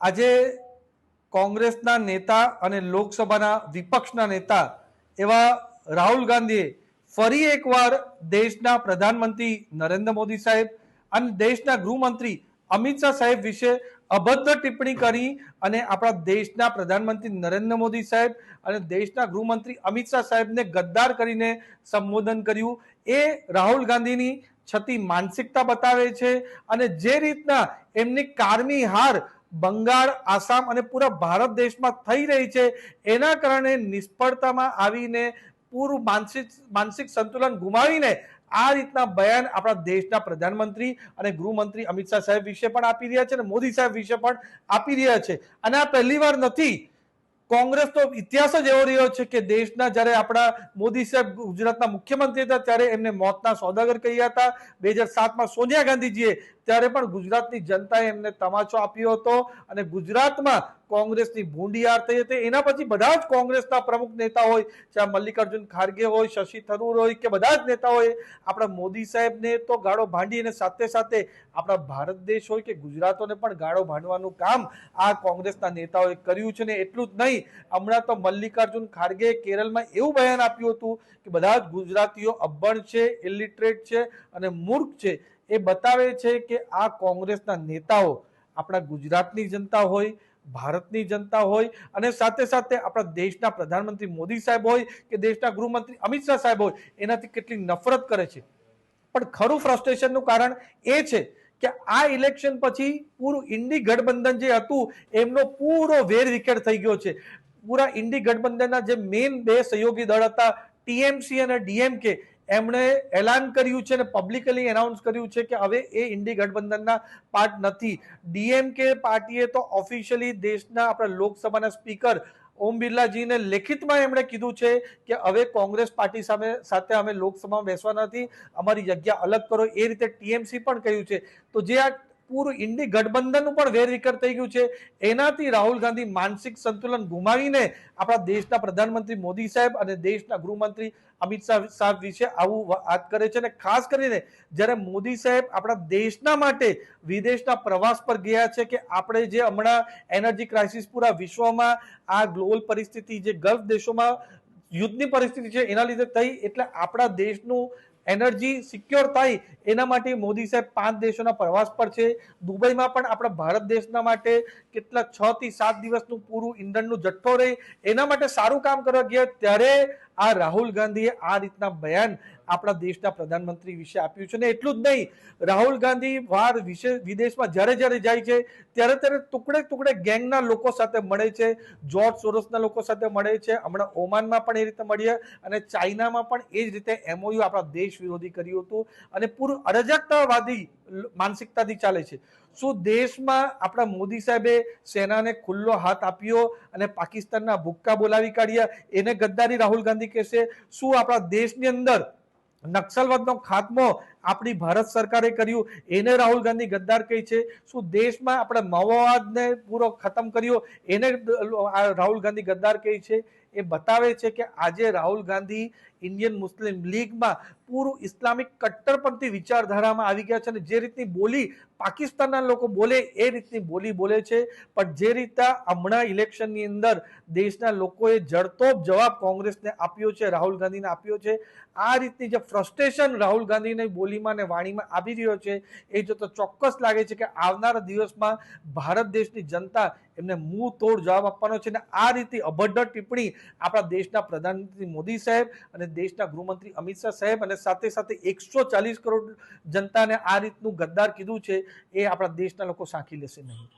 આજે કોંગ્રેસના નેતા અને લોકસભાના વિપક્ષના નેતા એવા રાહુલ ગાંધીએ ફરી એકવાર દેશના પ્રધાનમંત્રી નરેન્દ્ર મોદી સાહેબ અને દેશના ગૃહમંત્રી અમિત શાહ સાહેબ વિશે અભદ્ર ટિપ્પણી કરી અને આપણા દેશના પ્રધાનમંત્રી નરેન્દ્ર મોદી સાહેબ અને દેશના ગૃહમંત્રી અમિત શાહ સાહેબને ગદ્દાર કરીને સંબોધન કર્યું। એ રાહુલ ગાંધીની છતી માનસિકતા બતાવે છે અને જે રીતના એમની કારમી હાર બંગાળ, આસામ અને પૂરા ભારત દેશમાં થઈ રહી છે એના કારણે નિષ્ફળતામાં આવીને પૂરું માનસિક સંતુલન ગુમાવીને આ રીતના બયાન આપણા દેશના પ્રધાનમંત્રી અને ગૃહમંત્રી અમિત શાહ સાહેબ વિશે પણ આપી રહ્યા છે અને મોદી સાહેબ વિશે પણ આપી રહ્યા છે। અને આ પહેલી વાર નથી। કોંગ્રેસ તો ઇતિહાસ જ એવો રહ્યો છે કે દેશના જ્યારે આપણા મોદી સાહેબ ગુજરાતના મુખ્યમંત્રી હતા ત્યારે એમને મોતના સોદાગર કહ્યા હતા। 2007માં સોનિયા ગાંધીજીએ ત્યારે પણ ગુજરાતની જનતાએ એમને તમાચો આપ્યો હતો અને ગુજરાતમાં કોંગ્રેસની ભૂંડી હાર થઈ હતી। એના પછી બધા જ કોંગ્રેસના પ્રમુખ નેતા હોય, ચાહે મલ્લિકાર્જુન ખારગે હોય, શશી થરૂર હોય કે બધા જ નેતાઓએ આપણા મોદી સાહેબને તો ગાળો ભાંડી અને સાથે સાથે આપણા ભારત દેશ હોય કે ગુજરાતોને પણ ગાળો ભાંડવાનું કામ આ કોંગ્રેસના નેતાઓએ કર્યું છે। ને એટલું જ નહીં, હમણાં તો મલ્લિકાર્જુન ખારગે કેરળમાં એવું બયાન આપ્યું હતું કે બધા જ ગુજરાતીઓ અભણ છે, ઇલિટરેટ છે અને મૂર્ખ છે। એ બતાવે છે કે આ કોંગ્રેસના નેતાઓ આપણા ગુજરાતની જનતા હોય, ભારતની જનતા હોય અને સાથે સાથે આપણા દેશના પ્રધાનમંત્રી મોદી સાહેબ હોય કે દેશના ગૃહમંત્રી અમિત શાહ સાહેબ હોય એનાથી કેટલી નફરત કરે છે। પણ ખરું ફ્રસ્ટ્રેશનનું કારણ એ છે કે આ ઇલેક્શન પછી પૂરું ઇન્ડી ગઠબંધન જે હતું એમનો પૂરો વેર વિખેર થઈ ગયો છે। પૂરા ઇન્ડી ગઠબંધનના જે મેઇન બે સહયોગી દળ હતા ટીએમસી અને ડીએમકે, એમણે એલાન કર્યું છે અને પબ્લિકલી એનાઉન્સ કર્યું છે કે હવે એ ઇન્ડી ગઠબંધનના પાર્ટ નથી। ડીએમકે પાર્ટીએ તો ઓફિશિયલી દેશના આપણા લોકસભાના સ્પીકર ઓમ બિરલાજીને લેખિતમાં એમણે કીધું છે કે હવે કોંગ્રેસ પાર્ટી સાથે અમે લોકસભામાં બેસવા નથી, અમારી જગ્યા અલગ કરો, એ રીતે ટીએમસી પણ કહ્યું છે। તો જે આ પૂરું ઇન્ડી ગઠબંધનનું પણ વેરવિખેર થઈ ગયું છે એનાથી રાહુલ ગાંધી માનસિક સંતુલન ગુમાવીને આપણા દેશના પ્રધાનમંત્રી મોદી સાહેબ અને દેશના ગૃહમંત્રી અમિત શાહ સાહેબ વિશે આવું વાત કરે છે। અને ખાસ કરીને જ્યારે મોદી સાહેબ આપણા દેશના માટે વિદેશના પ્રવાસ પર ગયા છે કે આપણે જે હમણાં એનર્જી ક્રાઇસિસ પૂરા વિશ્વમાં આ ગ્લોબલ પરિસ્થિતિ જે ગલ્ફ દેશોમાં યુદ્ધની પરિસ્થિતિ છે એના લીધે થઈ, એટલે આપણા દેશનું એનર્જી સિક્યોર થાય એના માટે મોદી સાહેબ 5 દેશોના પ્રવાસ પર છે। દુબઈમાં પણ આપણા ભારત દેશના માટે કેટલા 6 થી 7 દિવસનું પૂરું ઈંધણનું જથ્થો રહે એના માટે સારું કામ કરવા ગયા, ત્યારે આ રાહુલ ગાંધીએ આ રીતના બયાન આપણા દેશના પ્રધાનમંત્રી વિશે આપ્યું છે। ને એટલું જ નહીં, રાહુલ ગાંધી બહાર વિદેશમાં જ્યારે જ્યારે જાય છે ત્યારે ત્યારે ટુકડે ટુકડે ગેંગના લોકો સાથે મળે છે, જોર્જ સોરોસના લોકો સાથે મળે છે, હમણાં ઓમાનમાં પણ એ રીતે મળ્યા અને ચાઇનામાં પણ એ જ રીતે એમઓયુ આપણા દેશ વિરોધી કર્યું હતું અને પૂરું અરાજકતાવાદી માનસિકતાથી ચાલે છે। શું દેશમાં આપણા મોદી સાહેબે સેનાને ખુલ્લો હાથ આપ્યો અને પાકિસ્તાનના ભુક્કા બોલાવી કાઢ્યા એને ગદ્દારી રાહુલ ગાંધી કહેશે? શું આપણા દેશની અંદર નક્સલવાદનો ખાત્મો આપણી ભારત સરકારે કર્યું એને રાહુલ ગાંધી ગદ્દાર કહે છે? શું દેશમાં આપણે માઓવાદને પૂરો ખતમ કર્યો એને રાહુલ ગાંધી ગદ્દાર કહે છે? એ બતાવે છે કે આજે રાહુલ ગાંધી ઇન્ડિયન મુસ્લિમ લીગમાં પૂરું ઇસ્લામિક કટ્ટરપંથી વિચારધારામાં આવી ગયા છે અને જે રીતની બોલી પાકિસ્તાનના લોકો બોલે એ રીતની બોલી બોલે છે। પણ જે રીતે હમણાં ઇલેક્શનની અંદર દેશના લોકોએ જડતોબ જવાબ કોંગ્રેસને આપ્યો છે, રાહુલ ગાંધીને આપ્યો છે, આ રીતની જે ફ્રસ્ટ્રેશન રાહુલ ગાંધીની બોલીમાં અને વાણીમાં આવી રહ્યો છે એ જોતા ચોક્કસ લાગે છે કે આવનારા દિવસમાં ભારત દેશની જનતા એમને મુંહ તોડ જવાબ આપવાનો છે। અને આ રીતે અભદ્ર ટિપ્પણી આપણા દેશના પ્રધાનમંત્રી મોદી સાહેબ અને દેશના ગૃહમંત્રી અમિત શાહ સાહેબ અને સાથે સાથે 140 કરોડ જનતાને આ રીતનું ગદ્દાર કીધું છે એ આપણા દેશના લોકો સાંખી લેશે નહીં।